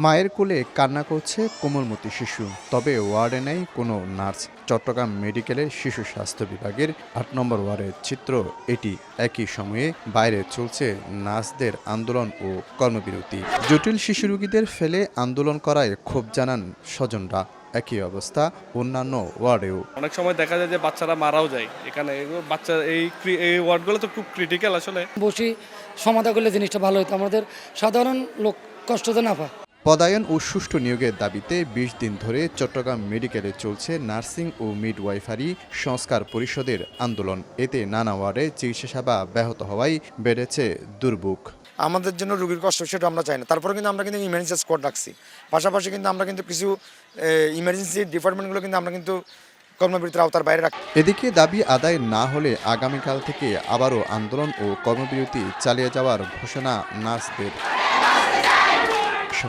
মায়ের কোলে কান্না করছে কোমলমতি শিশু, তবে ওয়ার্ডে নেই কোনো নার্স। চট্টগ্রাম মেডিকেলের শিশু স্বাস্থ্য বিভাগের ৮ নম্বর ওয়ার্ডের চিত্র এটি। একই সময়ে বাইরে চলছে নার্সদের আন্দোলন ও কর্মবিরতি। জটিল শিশু রোগীদের ফেলে আন্দোলন করায় ক্ষোভ জানান স্বজনরা। একই অবস্থা অন্যান্য ওয়ার্ডেও। অনেক সময় দেখা যায় যে বাচ্চারা মারাও যায় এখানে। বাচ্চা এই ওয়ার্ডগুলো তো খুব ক্রিটিক্যাল আসলে। বসে সমাধা করলে জিনিসটা ভালো হতো, আমাদের সাধারণ লোক কষ্ট তো না পায়। পদায়ন ও সুষ্ঠু নিয়োগের দাবিতে ২০ দিন ধরে চট্টগ্রাম মেডিকেলে চলছে নার্সিং ও মিডওয়াইফারি সংস্কার পরিষদের আন্দোলন। এতে নানা ওয়ার্ডে চিকিৎসা সেবা ব্যাহত হওয়ায় বেড়েছে দুর্ভোগ। আমাদের জন্য রোগীর কষ্ট সেটা আমরা চাই না, তারপরে কিন্তু আমরা কিন্তু ইমার্জেন্সি স্কোয়াড রাখছি। পাশাপাশি কিন্তু আমরা কিন্তু কিছু ইমার্জেন্সি ডিপার্টমেন্টগুলো কিন্তু আমরা কিন্তু কর্মবিরতির আওতার বাইরে রাখি। এদিকে দাবি আদায় না হলে আগামীকাল থেকে আবারও আন্দোলন ও কর্মবিরতি চালিয়ে যাওয়ার ঘোষণা নার্সদের।